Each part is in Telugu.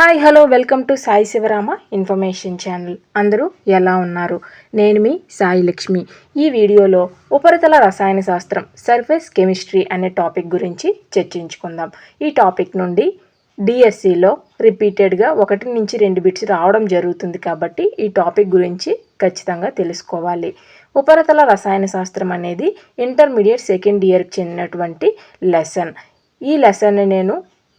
Hi hello welcome to Sai Shivarama information channel. అందరూ ఎలా ఉన్నారు? నేను మీ సాయి లక్ష్మి. ఈ వీడియోలో ఉపరితల రసాయన శాస్త్రం సర్ఫేస్ కెమిస్ట్రీ అనే టాపిక్ గురించి చర్చించుకుందాం. ఈ టాపిక్ నుండి డిఎస్సిలో రిపీటెడ్గా 1 నుంచి 2 బిట్స్ రావడం జరుగుతుంది కాబట్టి ఈ టాపిక్ గురించి ఖచ్చితంగా తెలుసుకోవాలి. ఉపరితల రసాయన శాస్త్రం అనేది ఇంటర్మీడియట్ సెకండ్ ఇయర్కి చెందినటువంటి లెసన్. ఈ లెసన్ని నేను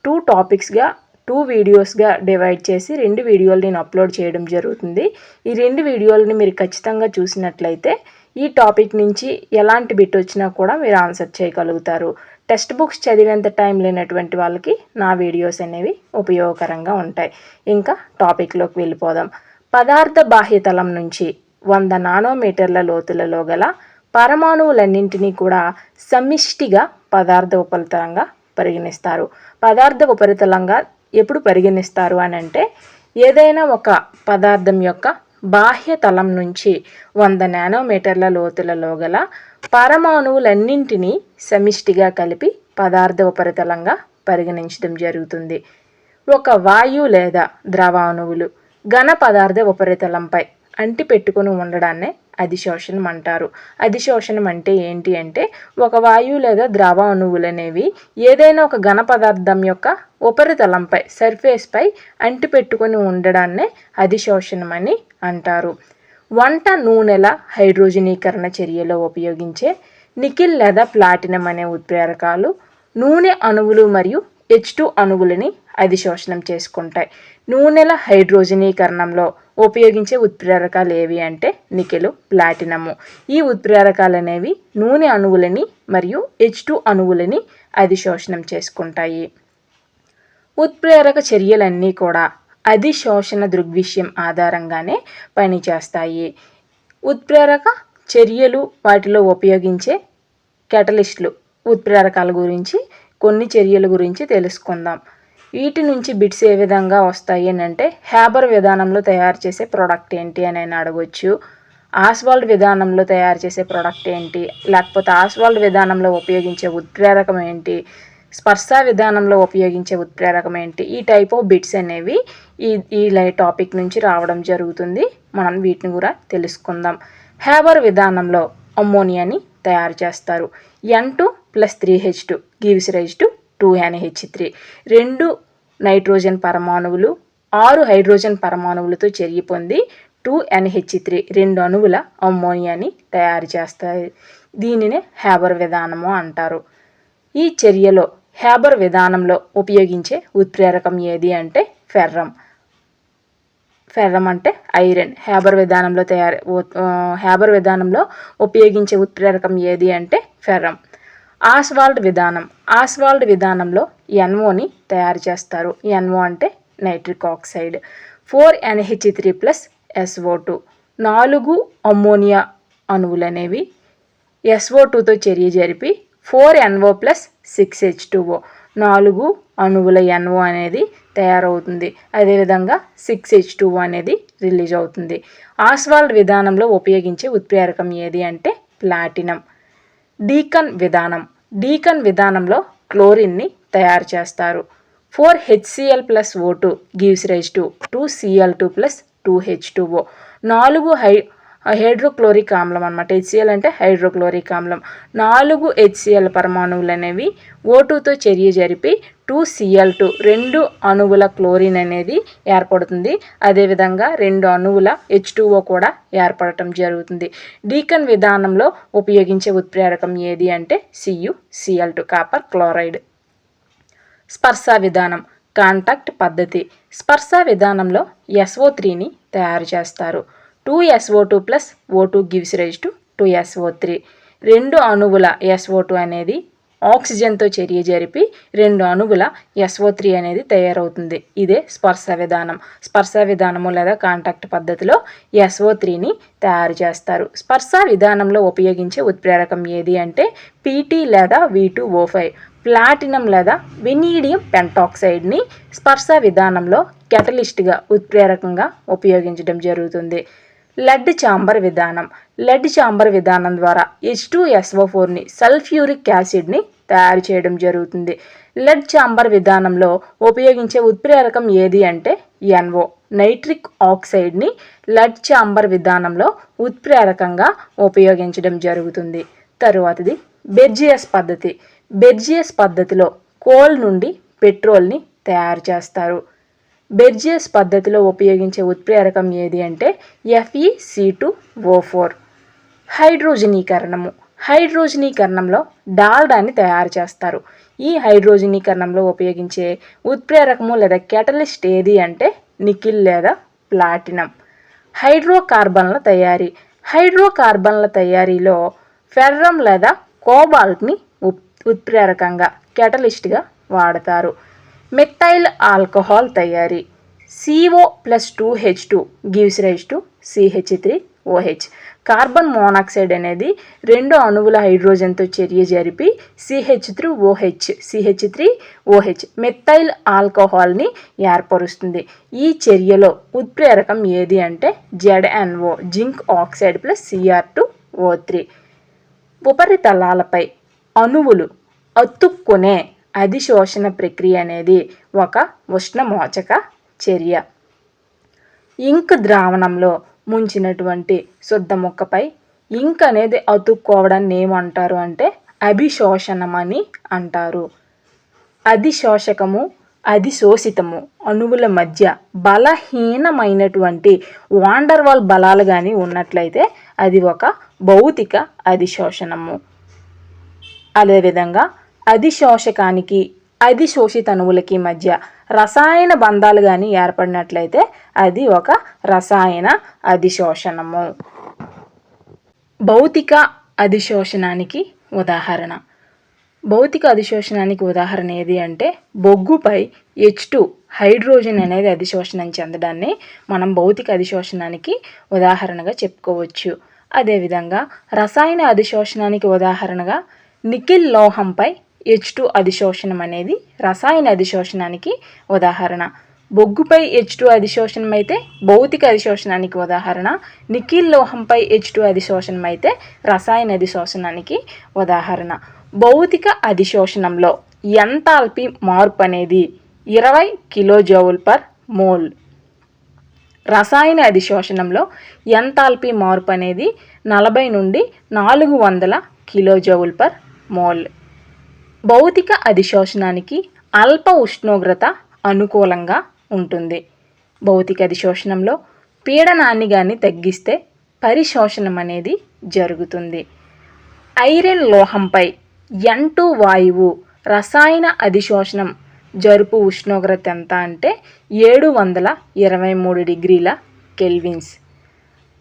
2 టాపిక్స్గా 2 వీడియోస్గా డివైడ్ చేసి 2 వీడియోలు నేను అప్లోడ్ చేయడం జరుగుతుంది. ఈ 2 వీడియోలని మీరు ఖచ్చితంగా చూసినట్లయితే ఈ టాపిక్ నుంచి ఎలాంటి బిట్ వచ్చినా కూడా మీరు ఆన్సర్ చేయగలుగుతారు. టెక్స్ట్ బుక్స్ చదివేంత టైం లేనటువంటి వాళ్ళకి నా వీడియోస్ అనేవి ఉపయోగకరంగా ఉంటాయి. ఇంకా టాపిక్లోకి వెళ్ళిపోదాం. పదార్థ బాహ్యతలం నుంచి 100 నానోమీటర్ల లోతులలో గల పరమాణువులన్నింటినీ కూడా సమిష్టిగా పదార్థ ఉపరితలంగా పరిగణిస్తారు. పదార్థ ఉపరితలంగా ఎప్పుడు పరిగణిస్తారు అని అంటే ఏదైనా ఒక పదార్థం యొక్క బాహ్య తలం నుంచి 100 నానోమీటర్ల లోతులలో గల పరమాణువులన్నింటినీ సమిష్టిగా కలిపి పదార్థ ఉపరితలంగా పరిగణించడం జరుగుతుంది. ఒక వాయు లేదా ద్రవ అణువులు ఘన పదార్థ ఉపరితలంపై అంటిపెట్టుకుని ఉండడాన్నే అధిశోషణం అంటారు. అధిశోషణం అంటే ఏంటి అంటే ఒక వాయువు లేదా ద్రవ అణువులు అనేవి ఏదైనా ఒక ఘన పదార్థం యొక్క ఉపరితలంపై సర్ఫేస్పై అంటిపెట్టుకుని ఉండడాన్నే అధిశోషణం అని అంటారు. వంట నూనెల హైడ్రోజనీకరణ చర్యలో ఉపయోగించే నికెల్ లేదా ప్లాటినం అనే ఉత్ప్రేరకాలు నూనె అణువులు మరియు H2 అణువులని అధిశోషణం చేసుకుంటాయి. నూనెల హైడ్రోజనీకరణంలో ఉపయోగించే ఉత్ప్రేరకాలు ఏవి అంటే నికెల్, ప్లాటినము. ఈ ఉత్ప్రేరకాలు అనేవి నూనె అణువులని మరియు H2 అణువులని అధిశోషణం చేసుకుంటాయి. ఉత్ప్రేరక చర్యలన్నీ కూడా అధిశోషణ దృగ్విషయం ఆధారంగానే పనిచేస్తాయి. ఉత్ప్రేరక చర్యలు వాటిలో ఉపయోగించే కెటలిస్టులు ఉత్ప్రేరకాల గురించి కొన్ని చర్యల గురించి తెలుసుకుందాం. వీటి నుంచి బిట్స్ ఏ విధంగా వస్తాయి అని అంటే హ్యాబర్ విధానంలో తయారు చేసే ప్రోడక్ట్ ఏంటి అని అడగవచ్చు. ఆస్వాల్డ్ విధానంలో తయారు చేసే ప్రోడక్ట్ ఏంటి, లేకపోతే ఆస్వాల్డ్ విధానంలో ఉపయోగించే ఉత్ప్రేరకం ఏంటి, స్పర్శ విధానంలో ఉపయోగించే ఉత్ప్రేరకం ఏంటి, ఈ టైప్ ఆఫ్ బిట్స్ అనేవి ఈ టాపిక్ నుంచి రావడం జరుగుతుంది. మనం వీటిని కూడా తెలుసుకుందాం. హ్యాబర్ విధానంలో అమ్మోనియాని తయారు చేస్తారు. N2+3H2 gives rise to 2NH3. 2 nitrogen పరమాణువులు 6 హైడ్రోజన్ పరమాణువులతో చర్య పొంది 2NH3 2 అణువుల అమ్మోనియాని తయారు చేస్తాయి. దీనినే హ్యాబర్ విధానము అంటారు. ఈ చర్యలో హ్యాబర్ విధానంలో ఉపయోగించే ఉత్ప్రేరకం ఏది అంటే ఫెర్రం. ఫెర్రం అంటే ఐరన్. హ్యాబర్ విధానంలో ఉపయోగించే ఉత్ప్రేరకం ఏది అంటే ఫెర్రం. ఆస్వాల్డ్ విధానంలో NOని తయారు చేస్తారు. NO అంటే నైట్రిక్ ఆక్సైడ్. 4NH3+SO2 4 అమ్మోనియా అణువులు అనేవి SO2తో చర్య జరిపి 4NO+6H2O 4 అణువుల NO అనేది తయారవుతుంది. అదేవిధంగా 6H2O అనేది రిలీజ్ అవుతుంది. ఆస్వాల్డ్ విధానంలో ఉపయోగించే ఉత్ప్రేరకం ఏది అంటే ప్లాటినం. డీకన్ విధానంలో క్లోరిన్ని తయారు చేస్తారు. 4HCl+O2 gives rise to 2Cl2+2H2O 4 hydrochloric ఆమ్లం అన్నమాట. HCl అంటే హైడ్రోక్లోరిక్ ఆమ్లం. 4 HCl పరమాణువులు అనేవి O2తో చర్య జరిపి 2Cl2 2 అణువుల క్లోరిన్ అనేది ఏర్పడుతుంది. అదేవిధంగా 2 అణువుల H2O కూడా ఏర్పడటం జరుగుతుంది. డీకన్ విధానంలో ఉపయోగించే ఉత్ప్రేరకం ఏది అంటే CuCl2 కాపర్ క్లోరైడ్. స్పర్శ విధానం కాంటాక్ట్ పద్ధతి. స్పర్శ విధానంలో SO3ని తయారు చేస్తారు. 2SO2+O2 gives rise to 2SO3 2 అణువుల SO2 అనేది ఆక్సిజన్తో చర్య జరిపి 2 అణువుల SO3 అనేది తయారవుతుంది. ఇదే స్పర్శ విధానం. స్పర్శ విధానము లేదా కాంటాక్ట్ పద్ధతిలో SO3ని తయారు చేస్తారు. స్పర్శ విధానంలో ఉపయోగించే ఉత్ప్రేరకం ఏది అంటే PT లేదా V2O5. ప్లాటినం లేదా వెనీడియం పెంటాక్సైడ్ని స్పర్శ విధానంలో కెటలిస్ట్గా ఉత్ప్రేరకంగా ఉపయోగించడం జరుగుతుంది. లెడ్ చాంబర్ విధానం ద్వారా H2SO4ని సల్ఫ్యూరిక్ యాసిడ్ని తయారు చేయడం జరుగుతుంది. లెడ్ ఛాంబర్ విధానంలో ఉపయోగించే ఉత్ప్రేరకం ఏది అంటే NO, నైట్రిక్ ఆక్సైడ్ని లెడ్ ఛాంబర్ విధానంలో ఉత్ప్రేరకంగా ఉపయోగించడం జరుగుతుంది. తరువాతది బెర్జియస్ పద్ధతి. బెర్జియస్ పద్ధతిలో కోల్ నుండి పెట్రోల్ని తయారు చేస్తారు. బెర్జియస్ పద్ధతిలో ఉపయోగించే ఉత్ప్రేరకం ఏది అంటే FeC2O4. హైడ్రోజనీకరణము. హైడ్రోజనీకరణంలో డాల్డాని తయారు చేస్తారు. ఈ హైడ్రోజనీకరణంలో ఉపయోగించే ఉత్ప్రేరకము లేదా కెటలిస్ట్ ఏది అంటే నికిల్ లేదా ప్లాటినం. హైడ్రోకార్బన్ల తయారీ. హైడ్రోకార్బన్ల తయారీలో ఫెర్రం లేదా కోబాల్ట్ని ఉత్ప్రేరకంగా కెటలిస్ట్గా వాడతారు. మెథైల్ ఆల్కహాల్ తయారీ. CO+2H2 gives rise to CH3OH. Carbon monoxide అనేది 2 అణువుల హైడ్రోజన్తో చర్య జరిపి CH3OH మెథైల్ ఆల్కహాల్ని ఏర్పరుస్తుంది. ఈ చర్యలో ఉత్ప్రేరకం ఏది అంటే ZNO, zinc oxide plus Cr2O3. ఉపరితలాలపై అణువులు అతుక్కునే అధిశోషణ ప్రక్రియ అనేది ఒక ఉష్ణమోచక చర్య. ఇంక్ ద్రావణంలో ముంచినటువంటి శుద్ధ ముక్కపై ఇంక్ అనేది అతుక్కోవడాన్ని ఏమంటారు అంటే అభిశోషణం అని అంటారు. అధిశోషకము, అధిశోషితము అణువుల మధ్య బలహీనమైనటువంటి వాండర్వాల్ బలాలు కానీ ఉన్నట్లయితే అది ఒక భౌతిక అధిశోషణము. అదేవిధంగా అధిశోషకానికి అధిశోషిత అణువులకి మధ్య రసాయన బంధాలు కానీ ఏర్పడినట్లయితే అది ఒక రసాయన అధిశోషణము. భౌతిక అధిశోషణానికి ఉదాహరణ. భౌతిక అధిశోషణానికి ఉదాహరణ ఏది అంటే బొగ్గుపై H2 హైడ్రోజన్ అనేది అధిశోషణం చెందడాన్ని మనం భౌతిక అధిశోషణానికి ఉదాహరణగా చెప్పుకోవచ్చు. అదేవిధంగా రసాయన అధిశోషణానికి ఉదాహరణగా నికిల్ లోహంపై H2 అధిశోషణం అనేది రసాయన అధిశోషణానికి ఉదాహరణ. బొగ్గుపై H2 అధిశోషణం అయితే భౌతిక అధిశోషణానికి ఉదాహరణ. నికిల్ లోహంపై H2 అధిశోషణం అయితే రసాయన అధిశోషణానికి ఉదాహరణ. భౌతిక అధిశోషణంలో ఎంథాల్పీ మార్పు అనేది 20 kJ/mol. రసాయన అధిశోషణంలో ఎంథాల్పీ మార్పు అనేది 40 నుండి 400 kJ/mol. భౌతిక అధిశోషణానికి అల్ప ఉష్ణోగ్రత అనుకూలంగా ఉంటుంది. భౌతిక అధిశోషణంలో పీడనాన్ని కానీ తగ్గిస్తే పరిశోషణం అనేది జరుగుతుంది. ఐరన్ లోహంపై N2 వాయువు రసాయన అధిశోషణం జరుపు ఉష్ణోగ్రత ఎంత అంటే 723 డిగ్రీల కెల్విన్స్.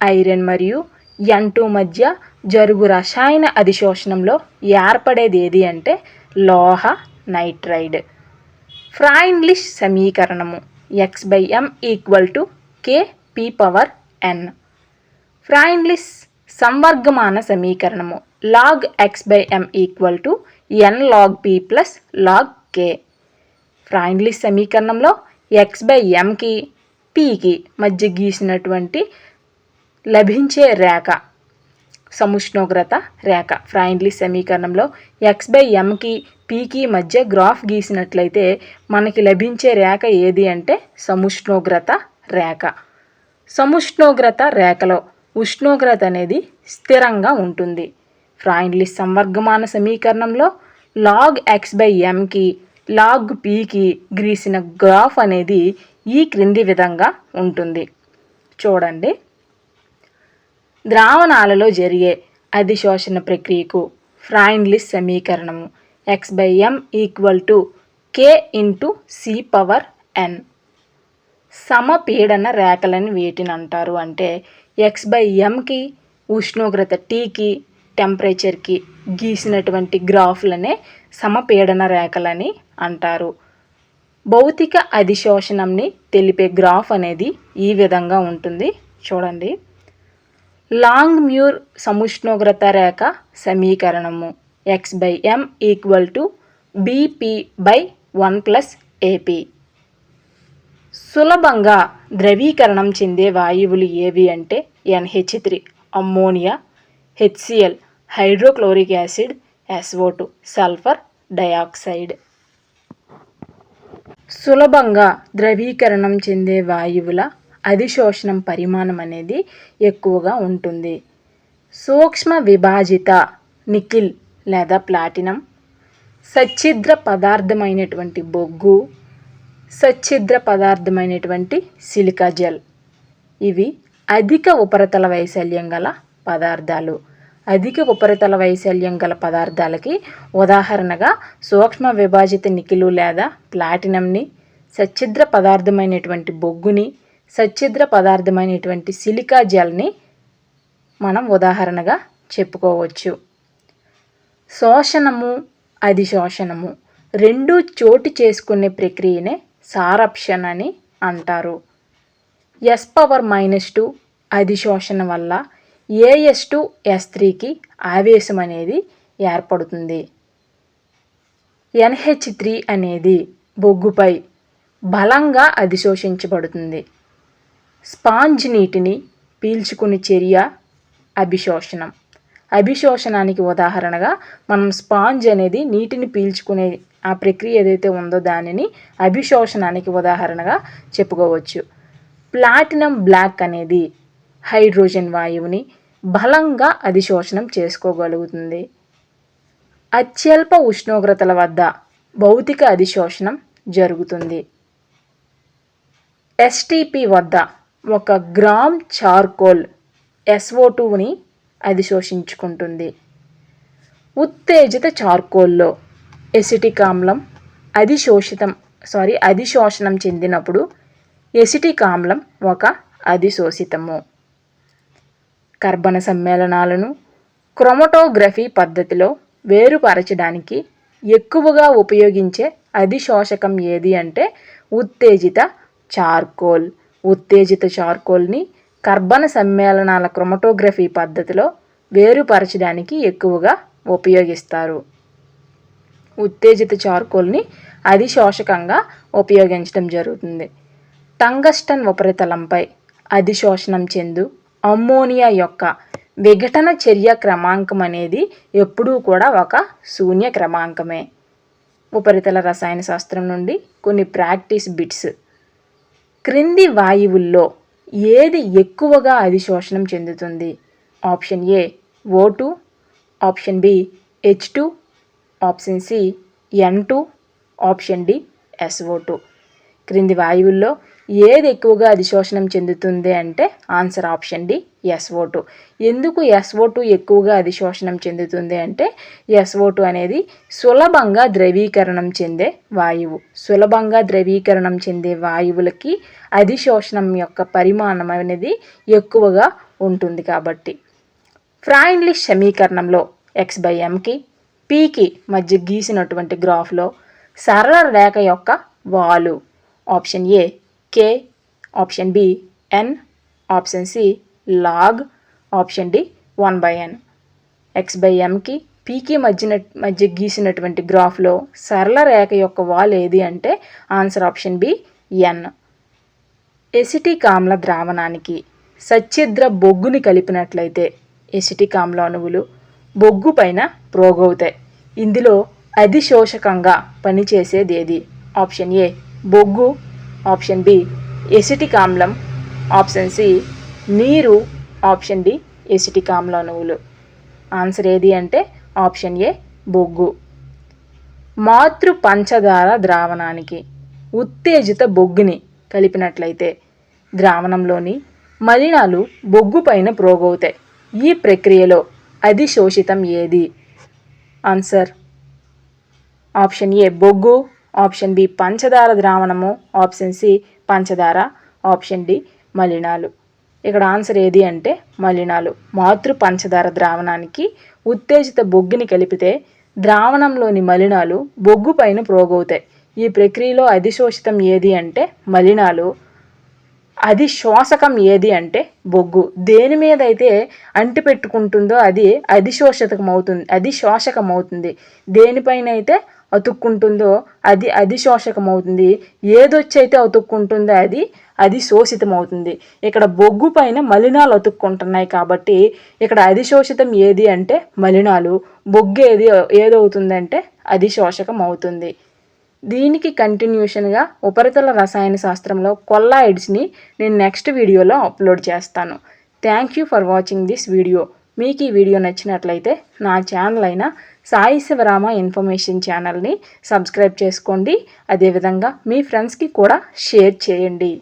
ఐరన్ మరియు N2 మధ్య జరుగు రసాయన అధిశోషణంలో ఏర్పడేది ఏది అంటే లోహ నైట్రైడ్. ఫ్రాయిన్లిష్ సమీకరణము X/m = Kp/n. ఫ్రాయిన్లిష్ సంవర్గమాన సమీకరణము log X/m = n log p + log k. ఫ్రాయిన్లిష్ సమీకరణంలో X/mకి pకి మధ్య గీసినటువంటి లభించే రేఖ సముష్ణోగ్రత రేఖ. ఫ్రాయిన్లిష్ సమీకరణంలో X/mకి pకి మధ్య గ్రాఫ్ గీసినట్లయితే మనకి లభించే రేఖ ఏది అంటే సముష్ణోగ్రత రేఖ. సముష్ణోగ్రత రేఖలో ఉష్ణోగ్రత అనేది స్థిరంగా ఉంటుంది. ఫ్రాయిన్లిష్ సంవర్గమాన సమీకరణంలో log X/mకి log pకి గీసిన గ్రాఫ్ అనేది ఈ క్రింది విధంగా ఉంటుంది. చూడండి. ద్రావణాలలో జరిగే అధిశోషణ ప్రక్రియకు ఫ్రాయిన్లిష్ సమీకరణము X/m = K × సమపీడన రేఖలని వేటిని అంటారు అంటే X/mకి ఉష్ణోగ్రత Tకి టెంపరేచర్కి గీసినటువంటి గ్రాఫ్లనే సమపీడన రేఖలని అంటారు. భౌతిక అధిశోషణంని తెలిపే గ్రాఫ్ అనేది ఈ విధంగా ఉంటుంది. చూడండి. లాంగ్ మ్యూర్ సముష్ణోగ్రత రేఖ సమీకరణము X/m = Bp/1 + Ap. సులభంగా ద్రవీకరణం చెందే వాయువులు ఏవి అంటే NH3 ammonia, HCl hydrochloric acid, SO2 sulphur dioxide. సులభంగా ద్రవీకరణం చెందే వాయువుల అధిశోషణం పరిమాణం అనేది ఎక్కువగా ఉంటుంది. సూక్ష్మ విభాజిత నికిల్ లేదా ప్లాటినం, సచ్ఛిద్ర పదార్థమైనటువంటి బొగ్గు, సచ్ఛిద్ర పదార్థమైనటువంటి సిలికా జెల్, ఇవి అధిక ఉపరితల వైశాల్యం గల పదార్థాలు. అధిక ఉపరితల వైశాల్యం గల పదార్థాలకి ఉదాహరణగా సూక్ష్మ విభాజిత నికిలు లేదా ప్లాటినంని, సచ్ఛిద్ర పదార్థమైనటువంటి బొగ్గుని, సచ్ఛిద్ర పదార్థమైనటువంటి సిలికా జెల్ని మనం ఉదాహరణగా చెప్పుకోవచ్చు. శోషణము, అధిశోషణము రెండు చోటు చేసుకునే ప్రక్రియనే సారప్షన్ అని అంటారు. S⁻⁻2 అధిశోషణ వల్ల AS2S3కి ఆవేశం అనేది ఏర్పడుతుంది. NH3 అనేది బొగ్గుపై బలంగా అధిశోషించబడుతుంది. స్పాంజ్ నీటిని పీల్చుకుని చర్య అభిశోషణం. అభిశోషణానికి ఉదాహరణగా మనం స్పాంజ్ అనేది నీటిని పీల్చుకునే ఆ ప్రక్రియ ఏదైతే ఉందో దానిని అభిశోషణానికి ఉదాహరణగా చెప్పుకోవచ్చు. ప్లాటినం బ్లాక్ అనేది హైడ్రోజన్ వాయువుని బలంగా అధిశోషణం చేసుకోగలుగుతుంది. అత్యల్ప ఉష్ణోగ్రతల వద్ద భౌతిక అధిశోషణం జరుగుతుంది. STP వద్ద 1 గ్రామ్ చార్కోల్ SO2ని అధిశోషించుకుంటుంది. ఉత్తేజిత చార్కోల్లో ఎసిటిక్ ఆమ్లం అధిశోషణం చెందినప్పుడు ఎసిటిక్ ఆమ్లం ఒక అధిశోషితము. కర్బన సమ్మేళనాలను క్రోమటోగ్రఫీ పద్ధతిలో వేరుపరచడానికి ఎక్కువగా ఉపయోగించే అధిశోషకం ఏది అంటే ఉత్తేజిత చార్కోల్. ఉత్తేజిత చార్కోల్ని కర్బన సమ్మేళనాల క్రోమటోగ్రఫీ పద్ధతిలో వేరుపరచడానికి ఎక్కువగా ఉపయోగిస్తారు. ఉత్తేజిత చార్కోల్ని అధిశోషకంగా ఉపయోగించడం జరుగుతుంది. టంగస్టన్ ఉపరితలంపై అధిశోషణం చెందు అమ్మోనియా యొక్క విఘటన చర్య క్రమాంకం అనేది ఎప్పుడూ కూడా ఒక శూన్య క్రమాంకమే. ఉపరితల రసాయన శాస్త్రం నుండి కొన్ని ప్రాక్టీస్ బిట్స్. క్రింది వాయువుల్లో ఏది ఎక్కువగా అధిశోషణం చెందుతుంది? Option A O2, option B H2, option C N2, option D SO2. క్రింది వాయువుల్లో ఏది ఎక్కువగా అధిశోషణం చెందుతుంది అంటే ఆన్సర్ ఆప్షన్ డి SO2. ఎందుకు SO2 ఎక్కువగా అధిశోషణం చెందుతుంది అంటే SO2 అనేది సులభంగా ద్రవీకరణం చెందే వాయువు. సులభంగా ద్రవీకరణం చెందే వాయువులకి అధిశోషణం యొక్క పరిమాణం అనేది ఎక్కువగా ఉంటుంది కాబట్టి. ఫ్రాయిన్లిష్ సమీకరణంలో x/mకి pకి మధ్య గీసినటువంటి గ్రాఫ్లో సరళ రేఖ యొక్క వాలు option A K, option B N, option C log, option D 1/n. x/mకి pకి మధ్య గీసినటువంటి గ్రాఫ్లో సరళ రేఖ యొక్క వాల్ ఏది అంటే answer option B N. Acetic ఆమ్ల ద్రావణానికి సచ్ఛిద్ర బొగ్గుని కలిపినట్లయితే ఎసిటిక్ ఆమ్ల అణువులు బొగ్గు పైన ప్రోగవుతాయి. ఇందులో అధిశోషకంగా పనిచేసేది ఏది? ఆప్షన్ ఏ బొగ్గు, ఆప్షన్ బి ఎసిటిక్ ఆమ్లం, ఆప్షన్ సి నీరు, ఆప్షన్ డి ఎసిటిక్ ఆమ్ల అణువులు. ఆన్సర్ ఏది అంటే ఆప్షన్ ఏ బొగ్గు. మాతృ పంచదార ద్రావణానికి ఉత్తేజిత బొగ్గుని కలిపినట్లయితే ద్రావణంలోని మలినాలు బొగ్గు పైన ప్రోగవుతాయి. ఈ ప్రక్రియలో అధిశోషితం ఏది? ఆన్సర్ ఆప్షన్ ఏ బొగ్గు, ఆప్షన్ బి పంచదార ద్రావణము, ఆప్షన్ సి పంచదార, ఆప్షన్ డి మలినాలు. ఇక్కడ ఆన్సర్ ఏది అంటే మలినాలు. మాతృ పంచదార ద్రావణానికి ఉత్తేజిత బొగ్గుని కలిపితే ద్రావణంలోని మలినాలు బొగ్గు పైన ప్రోగవుతాయి. ఈ ప్రక్రియలో అధిశోషితం ఏది అంటే మలినాలు. అధిశోషకం ఏది అంటే బొగ్గు. దేని మీద అయితే అంటి పెట్టుకుంటుందో అది అధిశోషకం అవుతుంది. దేనిపైన అయితే అతుక్కుంటుందో అది అధిశోషకం అవుతుంది. ఏదొచ్చి అయితే అతుక్కుంటుందో అది అధిశోషితం అవుతుంది. ఇక్కడ బొగ్గు పైన మలినాలు అతుక్కుంటున్నాయి కాబట్టి ఇక్కడ అధిశోషితం ఏది అంటే మలినాలు. బొగ్గు ఏదవుతుందంటే అధిశోషకం అవుతుంది. దీనికి కంటిన్యూషన్గా ఉపరితల రసాయన శాస్త్రంలో కొల్లాయిడ్స్ని నేను నెక్స్ట్ వీడియోలో అప్లోడ్ చేస్తాను. Thank you for watching this video. మీకు ఈ వీడియో నచ్చినట్లయితే నా ఛానల్ అయిన సాయి శివరామ ఇన్ఫర్మేషన్ ఛానల్ని సబ్స్క్రైబ్ చేసుకోండి. అదేవిధంగా మీ ఫ్రెండ్స్కి కూడా షేర్ చేయండి.